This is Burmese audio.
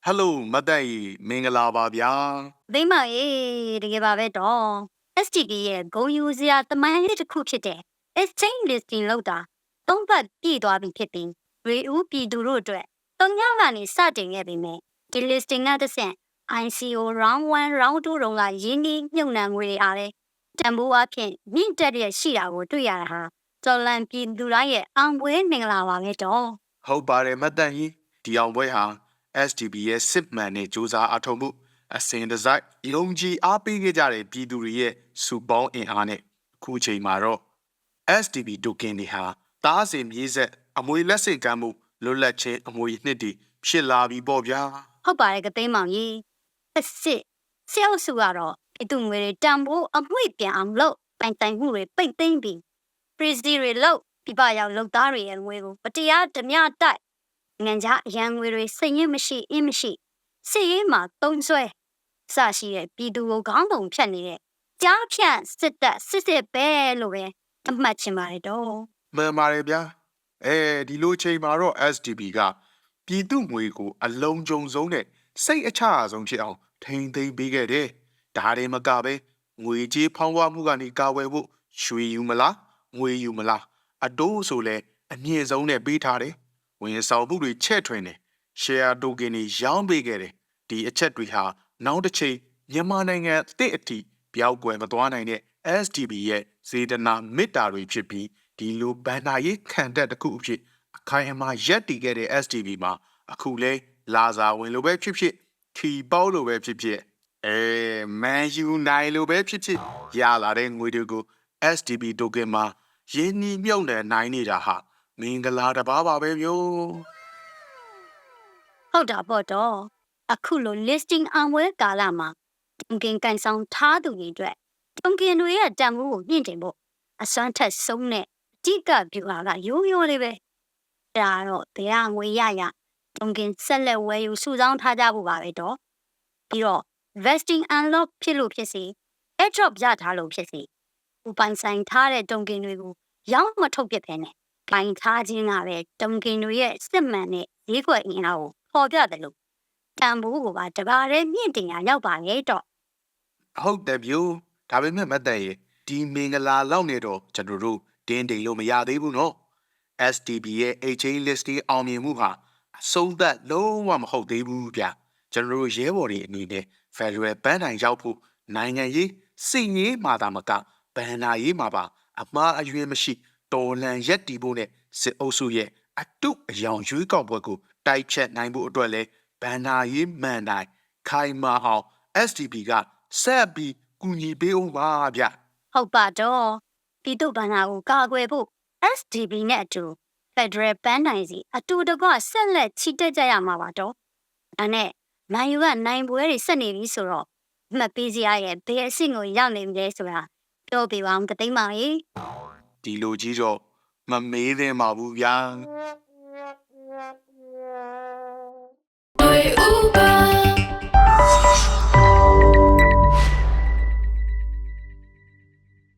Hello မတ်တန်ကြီးမင်္ဂလာပါဗျာသိမ်းပါရေတကယ်ပါပဲတော့ STD ရဲ့ဂုံယူစရာတမိုင်းလေးတစ်ခုဖြစ်တဲ့ exchange listing လောက်တာသုံးပတ်ပြည့်သွားပြီဖြစ်ပြီးရေဦးပြည်သူတို့အတွက်တုံညောင်းကနေစတင်ခဲ့ပြီမဲ့ဒီ listing ကတစ်ဆင့် ICO round 1 round 2တုန်းကရင်းနှီးမြှုပ်နှံငွေတွေအားလဲတန်ဖိုးအဖြစ်မြင့်တက်တဲ့ရှိတာကိုတွေ့ရတာဟာတော်လန်ပြည်သူတိုင်းရဲ့အောင်ပွဲမင်္ဂလာပါပဲတော့ဟုတ်ပါတယ်မတ်တန်ကြီးဒီအောင်ပွဲဟာ STB ရဲ့စစ်မှန်တဲ့စူးစမ်းအထောက်မှုအစဉ်တစိုက်ယုံကြည်အားပေးခဲ့ကြတဲ့ပြည်သူတွေရဲ့စုပေါင်းအင်အားနဲ့အခုချိန်မှာတော့ STB တိုကင်တွေဟာတားစင်မြေးဆက်အမွေလက်ဆင့်ကမ်းမှုလွတ်လပ်ခြင်းအမွေနှစ်တွေဖြစ်လာပြီပေါ့ဗျာဟုတ်ပါတယ်ကသိမ်းမောင်ကြီးစစ်ဆဲအုပ်စုကတော့ဒီသူငွေတွေတန်ဖိုးအမွေပြန်အောင်လုပ်ပိုင်တိုင်မှုတွေပိတ်သိမ်းပြီး Prezi တွေလုပ်ပြပရောက်လုပ်သားတွေရဲ့ငွေကိုပတရားဓမြတိုက်ငံကြအရန်ငွေတွေစိတ်ရင်းမရှိအင်းမရှိစစ်ရေးမှာတုံးဆွဲစရှိတဲ့ပြည်သူကိုခေါင်းပုံဖြတ်နေတဲ့ကြားဖြန့်စစ်တပ်စစ်ပဲလို့ပဲအမှတ်ချင်ပါတယ်တော့မှန်ပါတယ်ဗျာဒီလိုချိန်မှာတော့ STB ကပြည်သူငွေကိုအလုံးကြုံဆုံးနဲ့စိတ်အချအဆုံးဖြစ်အောင်ထိမ့်သိမ်းပေးခဲ့တယ်ဒါတွေမကပဲငွေကြေးဖောင်းပွားမှုကနေကာဝယ်ဖို့ရွှေယူမလားငွေယူမလားအတိုးဆိုလဲအမြင့်ဆုံးနဲ့ပေးထားတယ်ဝင်ဆောင်မှုတွေချဲ့ထွင်တယ် share token တွေရောင်းပေးခဲ့တယ်ဒီအချက်တွေဟာနောက်တစ်ချိန်မြန်မာနိုင်ငံတစ်အထိပျောက်ကွယ်မသွားနိုင်တဲ့ STB ရဲ့စေတနာမေတ္တာတွေဖြစ်ပြီးဒီလိုဘန်နာရေးခံတက်တစ်ခုအဖြစ်အခိုင်အမာရပ်တည်ခဲ့တဲ့ STB မှာအခုလဲလာစာဝင်လိုပဲဖြစ်ဖြစ်ခီပေါလိုပဲဖြစ်ဖြစ်မန်ယူနိုင်လိုပဲဖြစ်ဖြစ်ရလာတဲ့ငွေတွေကို STB token မှာရင်းနှီးမြှုပ်နှံနိုင်နေတာဟာမင်္ဂလာတစ်ပါးပါပဲမျိုးဟုတ်တာပေါ့တော့အခုလို listing အောင်ပွဲကာလမှာတုံကင်ကန်ဆောင်ထားသူတွေအတွက်တုံကင်တွေရဲ့တန်ဖိုးကိုမြင့်တင်ဖို့အစွမ်းထက်ဆုံးတဲ့အဓိကဗျူဟာကရိုးရိုးလေးပဲဒါတော့တရားငွေရတုံကင်ဆက်လက်ဝယ်ယူစုဆောင်းထားကြဖို့ပါပဲတော့ပြီးတော့ vesting unlock ဖြစ်လို့ဖြစ်စီ airdrop ရထားလို့ဖြစ်စီဥပိုင်ဆိုင်ထားတဲ့တုံကင်တွေကိုရောင်းမထုတ်ပြစ်ဖ ೇನೆ ပိုင်ထားခြင်းကပဲတုံကင်တွေရဲ့စစ်မှန်တဲ့ဈေးကွက်အင်အားကိုပေါ်ပြတယ်လို့တန်ဖိုးကိုပါတပါးလေးမြင့်တင်ရရောက်ပါလေတော့ဟုတ်တယ်ဗျဒါပေမဲ့မတ်တန်ရေဒီမင်္ဂလာလောက်နေတော့ကျွန်တော်တို့တင်းတိမ်လို့မရသေးဘူးနော် STB ရဲ့ exchange listing အောင်မြင်မှုဟာအဆုံးသတ်လုံးဝမဟုတ်သေးဘူးဗျကျွန်တော်တို့ရဲဘော်တွေအနေနဲ့ Federal ဘန်းတိုင်ရောက်ဖို့နိုင်ငံရေးစိတ်ရေးမှာတာမကဘန်နာရေးမှာပါအမှားအယွင်းမရှိတော်လှန်ရက်တီဖို့နဲ့စစ်အုပ်စုရဲ့အတုအယောင်ရွေးကောက်ပွဲကိုတိုက်ဖြတ်နိုင်ဖို့အတွက်လဲဘန်နာရေးမှန်တိုင်းခိုင်မာအောင် STB ကဆက်ပြီးကူညီပေးအောင်ပါဗျဟုတ်ပါတော့ပြည်သူ့ဘဏ္ဍာကိုကာကွယ်ဖို့ SDB နဲ့အတူ Federal ဘန်းတိုင်စီအတူတကွဆက်လက်ချီတက်ကြရမှာပါတော့ဒါနဲ့နိုင်ယူကနိုင်ပွဲတွေဆက်နေပြီဆိုတော့မှတ်ပေးစရာရဲ့ဘယ်အဆင့်ကိုရောက်နေပြီလဲဆိုတာပြောပြပါအောင်ကသိမ်းပါရေဒီလိုကြီးတော့မမေးသင့်ပါဘူးဗျာ